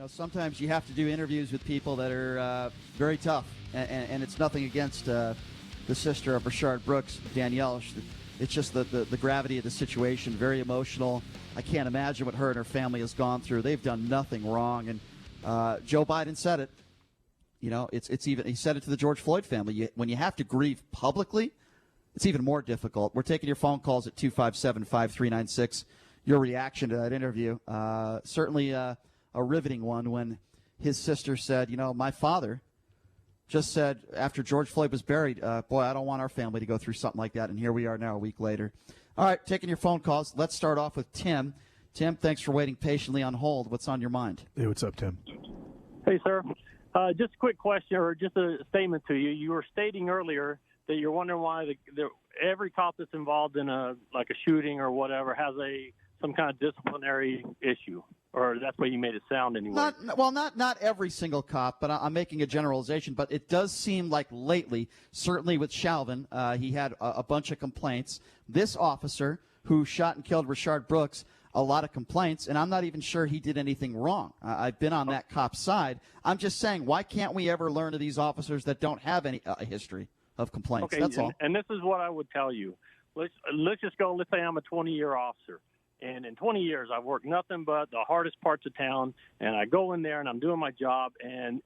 sometimes you have to do interviews with people that are very tough, and it's nothing against the sister of Rayshard Brooks, Danielle. It's just the gravity of the situation, very emotional. I can't imagine what her and her family has gone through. They've done nothing wrong, and Joe Biden said it. It's even, he said it to the George Floyd family. When you have to grieve publicly, it's even more difficult. We're taking your phone calls at 257-5396. Your reaction to that interview, certainly a riveting one when his sister said, my father just said after George Floyd was buried, boy, I don't want our family to go through something like that. And here we are now a week later. All right, taking your phone calls. Let's start off with Tim. Tim, thanks for waiting patiently on hold. What's on your mind? Hey, what's up, Tim? Hey, sir. Just a quick question or just a statement to you. You were stating earlier that you're wondering why every cop that's involved in a shooting or whatever has some kind of disciplinary issue, or that's what you made it sound anyway. Not every single cop, but I'm making a generalization. But it does seem like lately, certainly with Chauvin, he had a bunch of complaints. This officer who shot and killed Rayshard Brooks, a lot of complaints, and I'm not even sure he did anything wrong. I've been on that cop's side. I'm just saying, why can't we ever learn of these officers that don't have any history of complaints? Okay, that's all. And this is what I would tell you. Let's just go. Let's say I'm a 20-year officer. And in 20 years, I've worked nothing but the hardest parts of town, and I go in there and I'm doing my job, and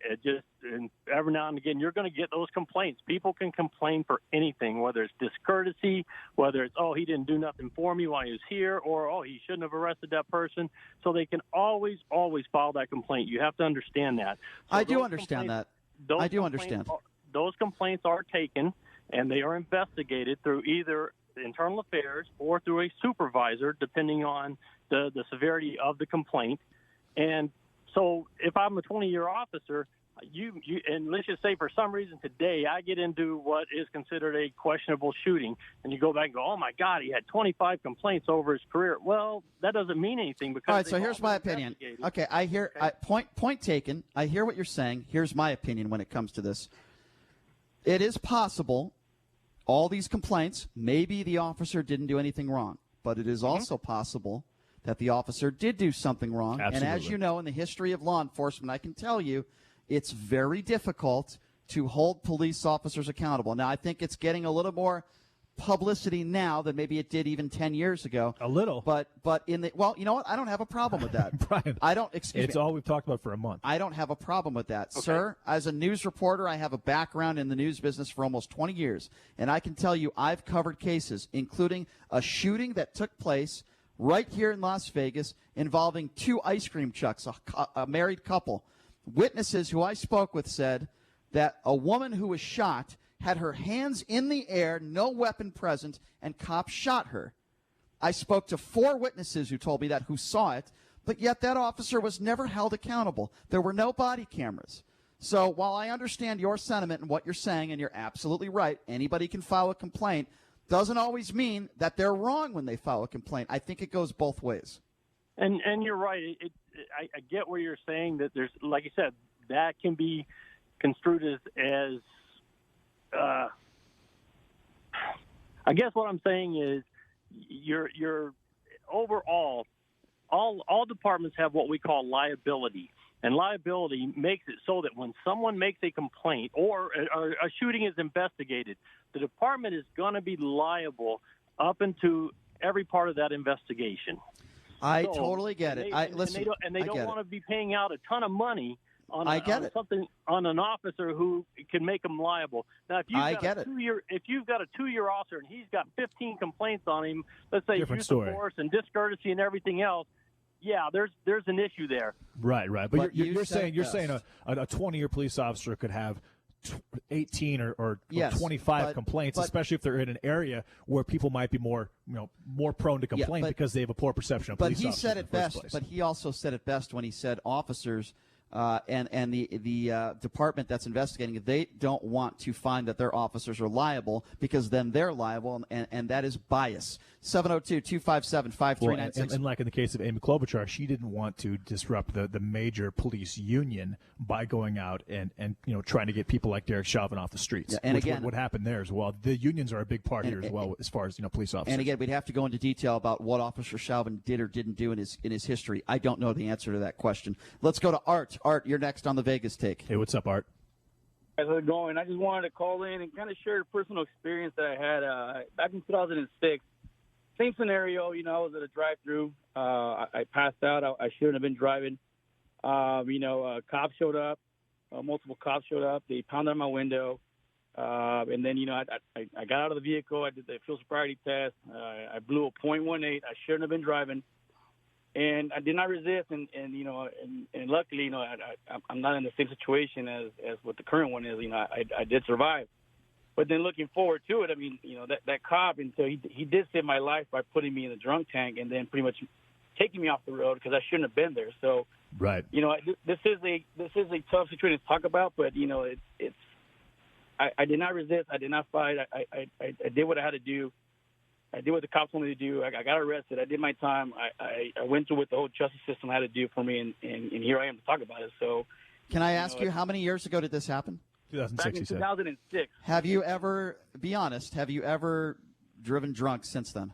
and every now and again, you're going to get those complaints. People can complain for anything, whether it's discourtesy, whether it's, he didn't do nothing for me while he was here, or, he shouldn't have arrested that person. So they can always file that complaint. You have to understand that. So I do understand that. I do understand. Those complaints are taken, and they are investigated through either internal affairs or through a supervisor, depending on the severity of the complaint. And so if I'm a 20-year officer, and let's just say for some reason today I get into what is considered a questionable shooting, and you go back and go, oh my God, he had 25 complaints over his career. Well, that doesn't mean anything because. All right, so here's my opinion. Okay, I hear point taken. I hear what you're saying. Here's my opinion when it comes to this. It is possible. All these complaints, maybe the officer didn't do anything wrong, but it is also possible that the officer did do something wrong. Absolutely. And as you know, in the history of law enforcement, I can tell you it's very difficult to hold police officers accountable. Now, I think it's getting a little more publicity now than maybe it did even 10 years ago. A little. But you know what? I don't have a problem with that. Brian, it's all we've talked about for a month. I don't have a problem with that. Okay. Sir, as a news reporter, I have a background in the news business for almost 20 years. And I can tell you I've covered cases, including a shooting that took place right here in Las Vegas involving two ice cream trucks, a married couple. Witnesses who I spoke with said that a woman who was shot had her hands in the air, no weapon present, and cops shot her. I spoke to 4 witnesses who told me that, who saw it, but yet that officer was never held accountable. There were no body cameras. So while I understand your sentiment and what you're saying, and you're absolutely right, anybody can file a complaint, doesn't always mean that they're wrong when they file a complaint. I think it goes both ways. And you're right. I get where you're saying that there's, like you said, that can be construed as I guess what I'm saying is you're overall, all departments have what we call liability. And liability makes it so that when someone makes a complaint or a shooting is investigated, the department is going to be liable up into every part of that investigation. I totally get it. They don't want to be paying out a ton of money on an officer who can make them liable. Now, if you've got a 2-year officer and he's got 15 complaints on him, let's say use of force and discourtety and everything else, yeah, there's an issue there. Right. But you're saying a 20-year police officer could have 18 or 25 complaints, especially if they're in an area where people might be more prone to complain because they have a poor perception of police officers. But he said it best. But he also said it best when he said officers and the department that's investigating, they don't want to find that their officers are liable, because then they're liable, and that is bias. 702-257-5396. And like in the case of Amy Klobuchar, she didn't want to disrupt the major police union by going out and trying to get people like Derek Chauvin off the streets. Yeah, and which again, would happen there as well. The unions are a big part here as well, as far as police officers. And again, we'd have to go into detail about what Officer Chauvin did or didn't do in his history. I don't know the answer to that question. Let's go to Art. Art, you're next on the Vegas Take. Hey, what's up, Art? How's it going? I just wanted to call in and kind of share a personal experience that I had back in 2006. Same scenario, I was at a drive-through. I passed out. I shouldn't have been driving. Cops showed up. Multiple cops showed up. They pounded on my window. And then, I got out of the vehicle. I did the fuel sobriety test. I blew a .18. I shouldn't have been driving. And I did not resist. And luckily, I'm not in the same situation as what the current one is. I did survive. But then looking forward to it, that cop, until he did save my life by putting me in the drunk tank and then pretty much taking me off the road because I shouldn't have been there. So, right. This is a tough situation to talk about, but I did not resist. I did not fight. I did what I had to do. I did what the cops told me to do. I got arrested. I did my time. I went through what the whole justice system had to do for me, and here I am to talk about it. So, can I ask you, how many years ago did this happen? 2006. Back in 2006. Have you ever, be honest, driven drunk since then?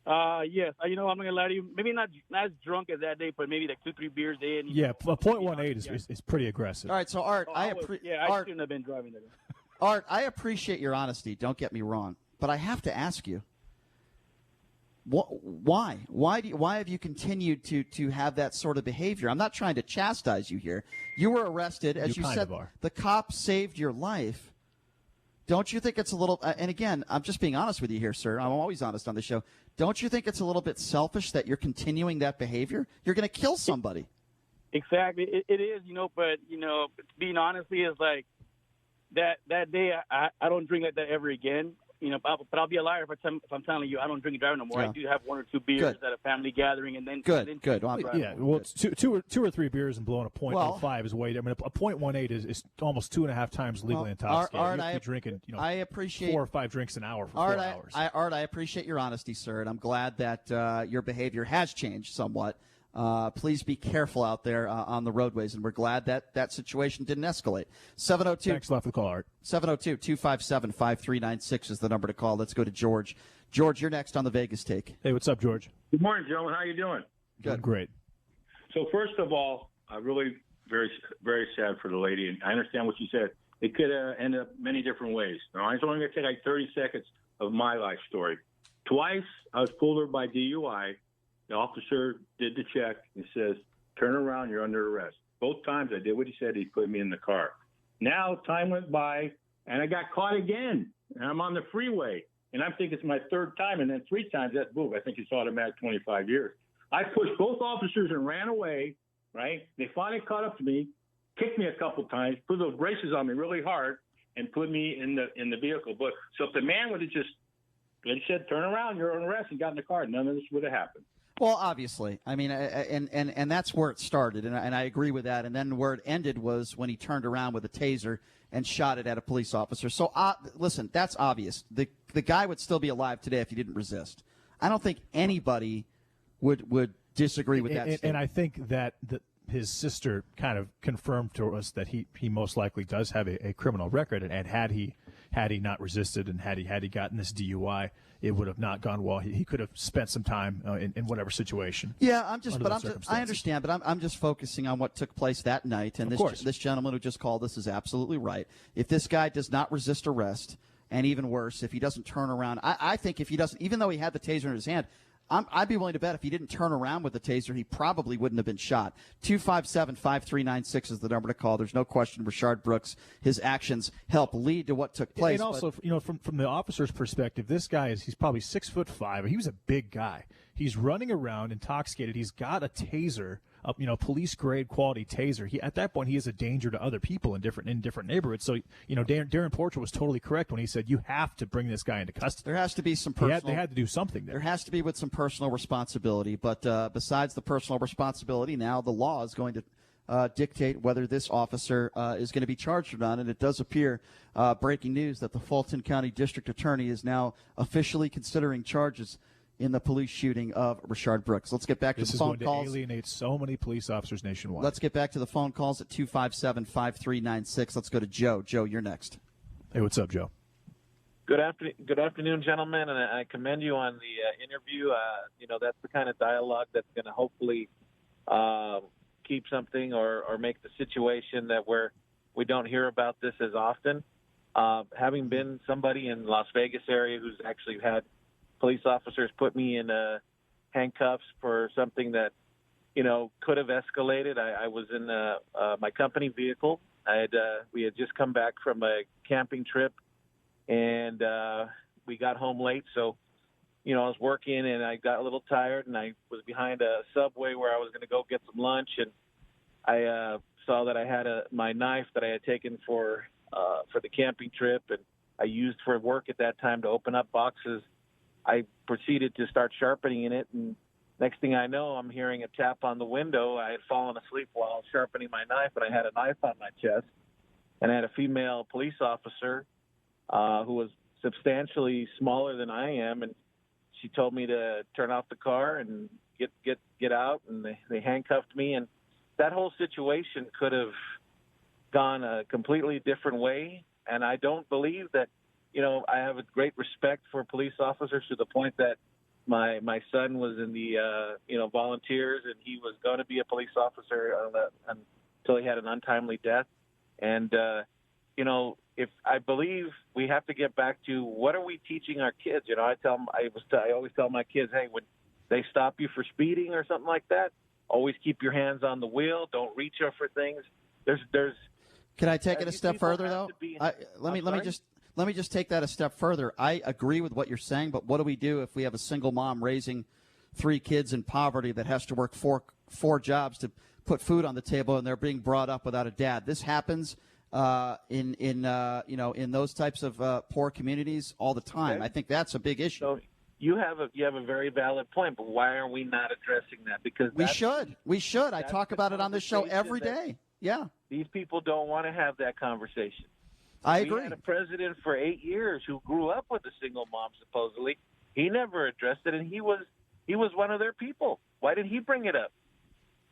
Yes. I'm not going to lie to you. Maybe not as drunk as that day, but maybe like 2-3 beers in. Yeah, a .18 is pretty aggressive. All right, so Art, I shouldn't have been driving there. Art, I appreciate your honesty. Don't get me wrong, but I have to ask you, why? Why have you continued to have that sort of behavior? I'm not trying to chastise you here. You were arrested, as you said. The cop saved your life. Don't you think it's a little? And again, I'm just being honest with you here, sir. I'm always honest on the show. Don't you think it's a little bit selfish that you're continuing that behavior? You're going to kill somebody. Exactly, it is. But being honestly is like that day. I don't drink like that ever again. But I'll be a liar if I'm telling you I don't drink and drive no more. Yeah. I do have 1 or 2 beers at a family gathering, and then good. It's two or three beers and blowing a .05 is way. A .18 is almost 2.5 times legally intoxicated. Art, you have to be drinking, I appreciate 4 or 5 drinks an hour for 4 hours. Art, I appreciate your honesty, sir, and I'm glad that your behavior has changed somewhat. Please be careful out there on the roadways, and we're glad that situation didn't escalate. 702. Thanks a lot for the call, Art. 702-257-5396 is the number to call. Let's go to George. George, you're next on the Vegas Take. Hey, what's up, George? Good morning, gentlemen. How you doing? Good. Great. So first of all, I'm really very, very sad for the lady, and I understand what you said. It could end up many different ways. Now, I'm only going to take like 30 seconds of my life story. Twice, I was pulled over by DUI. The officer did the check and says, turn around, you're under arrest. Both times I did what he said. He put me in the car. Now time went by, and I got caught again, and I'm on the freeway. And I'm thinking it's my 3rd time, and then 3 times, that's boom. I think it's automatic 25 years. I pushed both officers and ran away, right? They finally caught up to me, kicked me a couple times, put those braces on me really hard, and put me in the vehicle. But so if the man would have just said, turn around, you're under arrest, and got in the car, none of this would have happened. Well, obviously. I mean, and that's where it started, and I agree with that. And then where it ended was when he turned around with a taser and shot it at a police officer. So, listen, that's obvious. The guy would still be alive today if he didn't resist. I don't think anybody would disagree with that statement. And I think that his sister kind of confirmed to us that he most likely does have a criminal record, and had he not resisted and had he gotten this DUI, it would have not gone well. He could have spent some time in whatever situation. Yeah, I understand, but I'm just focusing on what took place that night. And this gentleman who just called us is absolutely right. If this guy does not resist arrest, and even worse, if he doesn't turn around, I think if he doesn't, even though he had the taser in his hand, I'd be willing to bet if he didn't turn around with the taser, he probably wouldn't have been shot. 257-5396 is the number to call. There's no question Rayshard Brooks, his actions help lead to what took place. And also, from the officer's perspective, this guy he's probably 6'5". He was a big guy. He's running around intoxicated. He's got a taser, police grade quality taser. At that point, he is a danger to other people in different neighborhoods. So, Darren Porcher was totally correct when he said you have to bring this guy into custody. There has to be some personal. They had to do something there. There has to be with some personal responsibility. But besides the personal responsibility, now the law is going to dictate whether this officer is going to be charged or not. And it does appear, breaking news, that the Fulton County District Attorney is now officially considering charges in the police shooting of Rayshard Brooks. Let's get back to the phone calls. This is going to alienate so many police officers nationwide. Let's get back to the phone calls at 257-5396. Let's go to Joe. Joe, you're next. Hey, what's up, Joe? Good afternoon, gentlemen, and I commend you on the interview. That's the kind of dialogue that's going to hopefully keep something or make the situation that we don't hear about this as often. Having been somebody in Las Vegas area who's actually had police officers put me in handcuffs for something that, could have escalated. I was in my company vehicle. We had just come back from a camping trip, and we got home late. So, I was working, and I got a little tired, and I was behind a Subway where I was going to go get some lunch, and I saw that I had my knife that I had taken for the camping trip, and I used for work at that time to open up boxes. I proceeded to start sharpening it, and next thing I know, I'm hearing a tap on the window. I had fallen asleep while sharpening my knife, and I had a knife on my chest. And I had a female police officer who was substantially smaller than I am, and she told me to turn off the car and get out, and they handcuffed me. And that whole situation could have gone a completely different way, and I don't believe that. I have a great respect for police officers to the point that my son was in the, volunteers, and he was going to be a police officer until he had an untimely death. And, if I believe we have to get back to what are we teaching our kids? I always tell my kids, hey, when they stop you for speeding or something like that, always keep your hands on the wheel. Don't reach up for things. Can I take it a step further, though? Let me just take that a step further. I agree with what you're saying, but what do we do if we have a single mom raising 3 kids in poverty that has to work four jobs to put food on the table, and they're being brought up without a dad? This happens in those types of poor communities all the time. Okay. I think that's a big issue. So you have a very valid point, but why are we not addressing that? Because we should. I talk about it on this show every day. Yeah. These people don't want to have that conversation. I agree. We had a president for 8 years who grew up with a single mom, supposedly. He never addressed it, and he was one of their people. Why didn't he bring it up?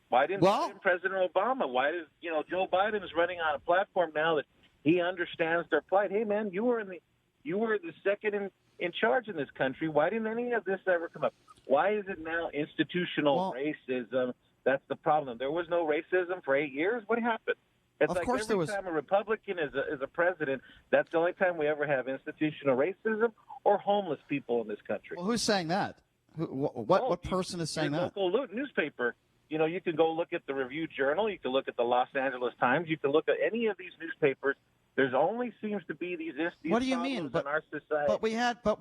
Why didn't President Obama? Why does Joe Biden is running on a platform now that he understands their plight? Hey, man, you were the second in charge in this country. Why didn't any of this ever come up? Why is it now institutional racism? That's the problem. There was no racism for 8 years. What happened? It's like every time a Republican is a president, that's the only time we ever have institutional racism or homeless people in this country. Well, who's saying that? What person is saying that? Local newspaper. You can go look at the Review Journal. You can look at the Los Angeles Times. You can look at any of these newspapers. There's only seems to be these what do you mean? in our society. But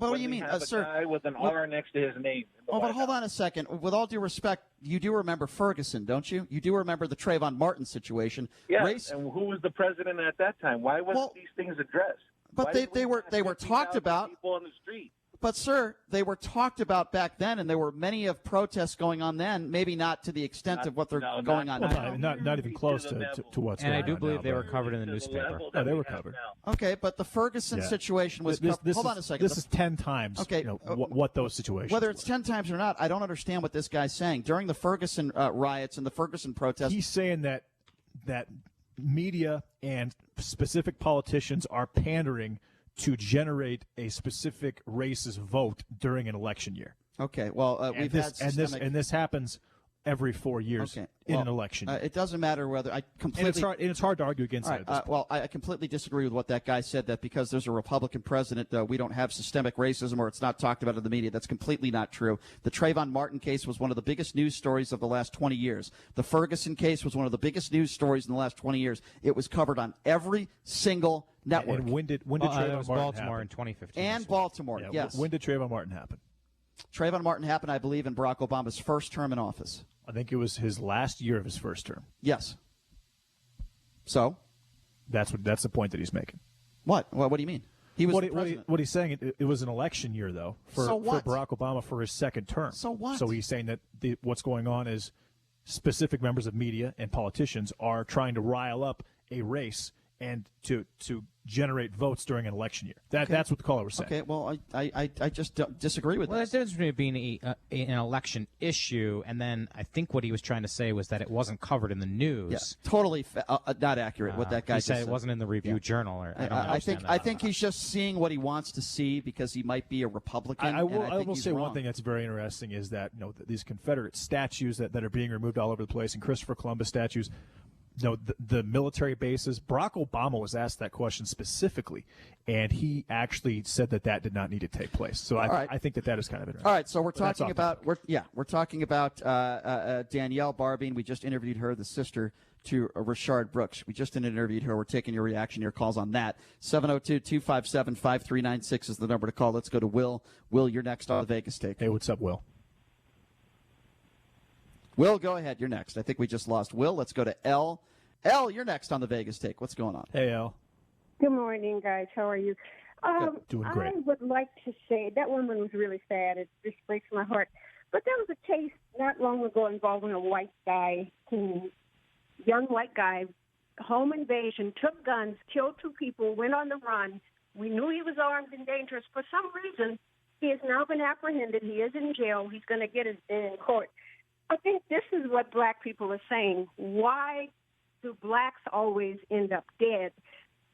what do you mean, sir? A guy with an R next to his name. But hold on a second. With all due respect, you do remember Ferguson, don't you? You do remember the Trayvon Martin situation. Yes. And who was the president at that time? Why wasn't these things addressed? But they were talked about. People on the street. But, sir, they were talked about back then, and there were many of protests going on then, maybe not to the extent of what they're going on now. Not even close to what's going on. And I do believe they were covered in the newspaper. No, they were covered. Okay, but the Ferguson situation was covered. Hold on a second. This is 10 times what those situations whether it's 10 times or not, I don't understand what this guy's saying. During the Ferguson riots and the Ferguson protests. He's saying that media and specific politicians are pandering to generate a specific racist vote during an election year. Okay, well, we've had systemic... and this happens every 4 years in an election year. It doesn't matter whether I completely... And it's hard to argue against it. Well, I completely disagree with what that guy said, that because there's a Republican president, we don't have systemic racism or it's not talked about in the media. That's completely not true. The Trayvon Martin case was one of the biggest news stories of the last 20 years. The Ferguson case was one of the biggest news stories in the last 20 years. It was covered on every single network. And when did Trayvon Martin Baltimore happen? in 2015. And Baltimore, yes. When did Trayvon Martin happen? Trayvon Martin happened, I believe, in Barack Obama's first term in office. I think it was his last year of his first term. Yes. So? That's the point that he's making. What? What do you mean? He was what he's saying, it was an election year, though, for Barack Obama for his second term. So what? So he's saying that what's going on is specific members of media and politicians are trying to rile up a race and to generate votes during an election year. That's what the caller was saying. Okay, well, I just don't disagree with Well, this. the difference between it being an election issue and then I think what he was trying to say was that it wasn't covered in the news. Yeah, totally not accurate what that guy he just said. It wasn't in the Review Journal. Or I think he's just seeing what he wants to see because he might be a Republican. I will think he's say wrong. one thing that's very interesting is that these Confederate statues that are being removed all over the place, and Christopher Columbus statues. The military bases. Barack Obama was asked that question specifically, and he actually said that did not need to take place. So I think that is kind of interesting. All right, so we're talking about Danielle Barbine. We just interviewed her, the sister to Rayshard Brooks. We just interviewed her. We're taking your reaction, your calls on that. 702-257-5396 is the number to call. Let's go to Will. Will, you're next on the Vegas Take. Hey, what's up, Will? Will, go ahead. You're next. I think we just lost Will. Let's go to L. L, you're next on the Vegas Take. What's going on? Hey, L. Good morning, guys. How are you? Doing great. I would like to say that woman was really sad. It just breaks my heart. But there was a case not long ago involving a white guy, young white guy, home invasion, took guns, killed 2 people, went on the run. We knew he was armed and dangerous. For some reason, he has now been apprehended. He is in jail. He's going to get his day in court. I think this is what black people are saying. Why do blacks always end up dead?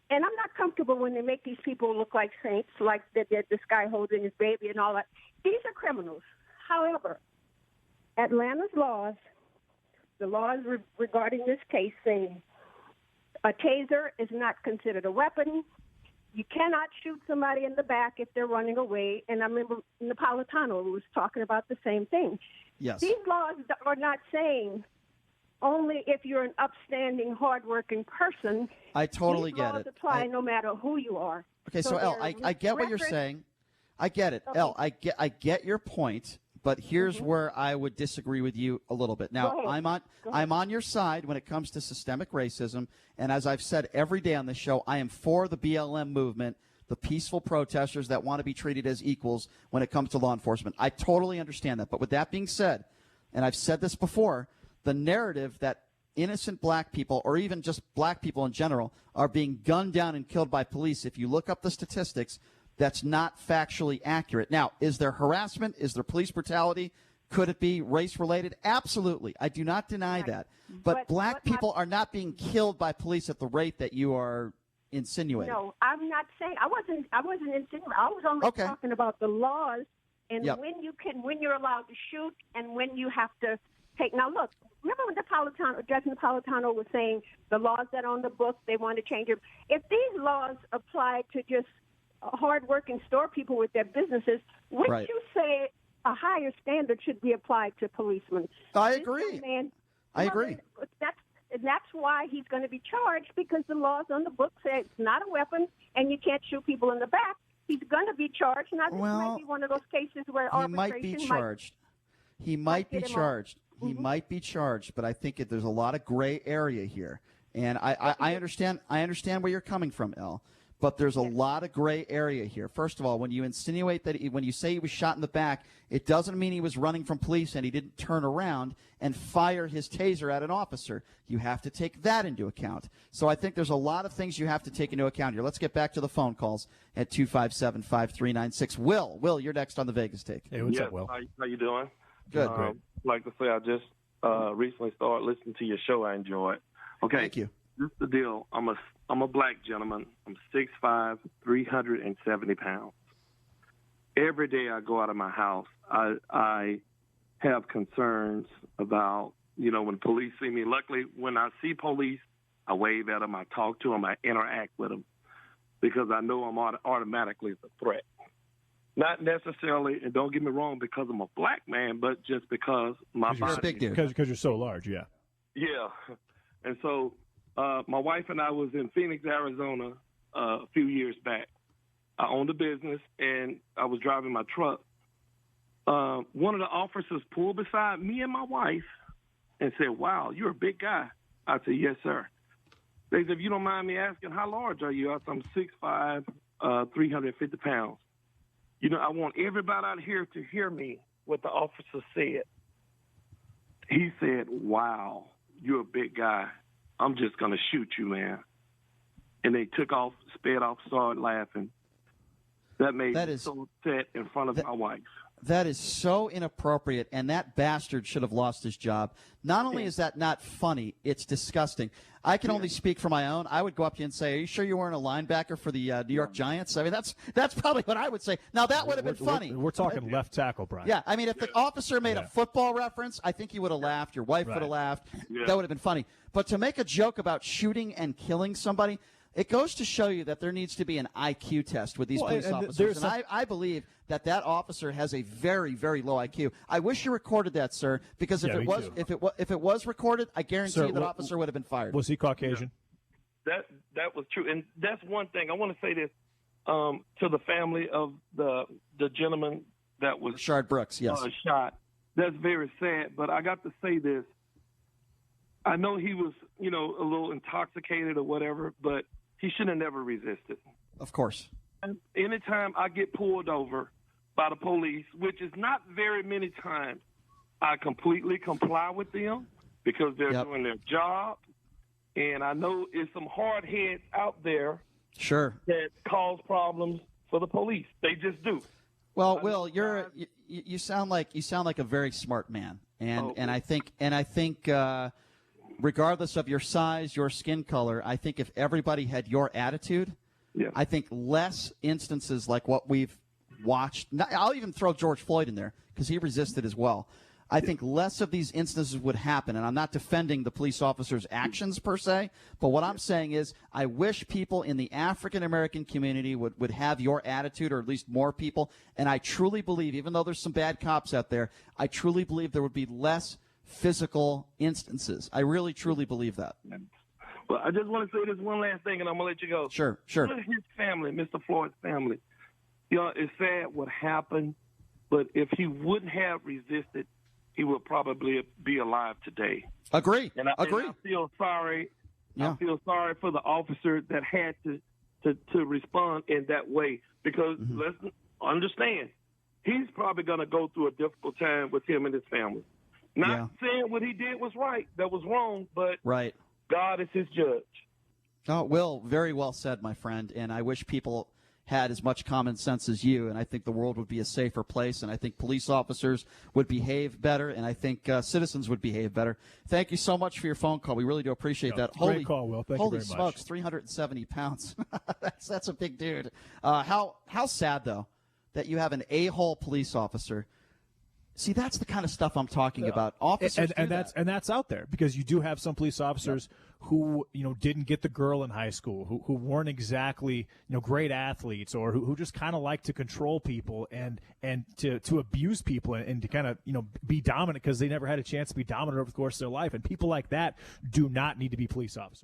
And I'm not comfortable when they make these people look like saints, like this guy holding his baby and all that. These are criminals. However, Atlanta's laws, the laws regarding this case say a taser is not considered a weapon. You cannot shoot somebody in the back if they're running away. And I remember Napolitano was talking about the same thing. Yes. These laws are not saying only if you're an upstanding, hardworking person. I totally these get laws it. apply no matter who you are. Okay, so El, I get what you're saying. I get it. Okay. El, I get your point, but here's where I would disagree with you a little bit. Now, I'm on your side when it comes to systemic racism, and as I've said every day on this show, I am for the BLM movement, the peaceful protesters that want to be treated as equals when it comes to law enforcement. I totally understand that. But with that being said, and I've said this before, the narrative that innocent black people, or even just black people in general, are being gunned down and killed by police, if you look up the statistics, that's not factually accurate. Now, is there harassment? Is there police brutality? Could it be race-related? Absolutely. I do not deny that. But black people are not being killed by police at the rate that you are insinuating. No, I'm not saying. I wasn't insinuating. I was only talking about the laws and when you're allowed to shoot and when you have to take. Now, look, remember when Judge Napolitano was saying the laws that are on the books, they want to change them. If these laws apply to just hard-working store people with their businesses, wouldn't you say a higher standard should be applied to policemen? I agree. I agree. That's why he's going to be charged, because the laws on the book say it's not a weapon and you can't shoot people in the back. He's going to be charged. Now, this might be one of those cases where he might be charged. He might be charged. He might be charged, but I think there's a lot of gray area here. And I understand where you're coming from, El. But there's a lot of gray area here. First of all, when you insinuate that when you say he was shot in the back, it doesn't mean he was running from police and he didn't turn around and fire his taser at an officer. You have to take that into account. So I think there's a lot of things you have to take into account here. Let's get back to the phone calls at 257-5396. Will, you're next on the Vegas Take. Hey, what's up, Will? How you doing? Good. Great. Like to say, I just recently started listening to your show. I enjoy it. Okay. Thank you. This is the deal. I'm a black gentleman. I'm 6'5", 370 pounds. Every day I go out of my house, I have concerns about, when police see me. Luckily, when I see police, I wave at them, I talk to them, I interact with them, because I know I'm automatically a threat. Not necessarily, and don't get me wrong, because I'm a black man, but just because my body. You're a big dude. Because you're so large, yeah. Yeah. And so my wife and I was in Phoenix, Arizona a few years back. I owned a business, and I was driving my truck. One of the officers pulled beside me and my wife and said, "Wow, you're a big guy." I said, "Yes, sir." They said, "If you don't mind me asking, how large are you?" I said, "I'm 6'5", 350 pounds. I want everybody out here to hear me, what the officer said. he said, "Wow, you're a big guy. I'm just going to shoot you, man." And they took off, sped off, started laughing. That made me so upset in front of my wife. That is so inappropriate, and that bastard should have lost his job. Not only is that not funny, it's disgusting. I can only speak for my own. I would go up to you and say, "Are you sure you weren't a linebacker for the New York Giants?" I mean, that's probably what I would say. Now, that would have been funny. We're talking left tackle, Brian. Yeah, I mean, if the officer made a football reference, I think he would have laughed. Your wife would have laughed. Yeah. That would have been funny. But to make a joke about shooting and killing somebody, it goes to show you that there needs to be an IQ test with these police officers. And I believe that officer has a very, very low IQ. I wish you recorded that, sir, because if it was recorded, I guarantee you that officer would have been fired. Was he Caucasian? That was true, and that's one thing I want to say this to the family of the gentleman that was Rayshard Brooks. Yes, shot. That's very sad, but I got to say this. I know he was, a little intoxicated or whatever, but he should have never resisted. Of course. And anytime I get pulled over by the police, which is not very many times, I completely comply with them because they're doing their job. And I know it's some hard heads out there that cause problems for the police. They just do. Well, Will, you sound like a very smart man, and I think regardless of your size, your skin color, I think if everybody had your attitude, I think less instances like what we've watched. I'll even throw George Floyd in there because he resisted as well. I think less of these instances would happen, and I'm not defending the police officers' actions per se, but what I'm saying is I wish people in the African-American community would have your attitude, or at least more people, and I truly believe, even though there's some bad cops out there, I truly believe there would be less physical instances. I really, truly believe that. Well, I just want to say this one last thing, and I'm going to let you go. Sure. His family, Mr. Floyd's family, it's sad what happened, but if he wouldn't have resisted, he would probably be alive today. Agree. And I feel sorry. Yeah. I feel sorry for the officer that had to respond in that way because let's understand, he's probably going to go through a difficult time with him and his family. Not saying what he did was right, that was wrong, but God is his judge. Oh, Will, very well said, my friend, and I wish people had as much common sense as you, and I think the world would be a safer place, and I think police officers would behave better, and I think citizens would behave better. Thank you so much for your phone call. We really do appreciate that. Great call, Will. Thank you very much. Holy smokes, 370 pounds. That's a big dude. How sad, though, that you have an a-hole police officer. See, that's the kind of stuff I'm talking about. Officers and that's out there because you do have some police officers who didn't get the girl in high school, who weren't exactly great athletes, or who just kind of like to control people and to abuse people and to kind of be dominant because they never had a chance to be dominant over the course of their life. And people like that do not need to be police officers.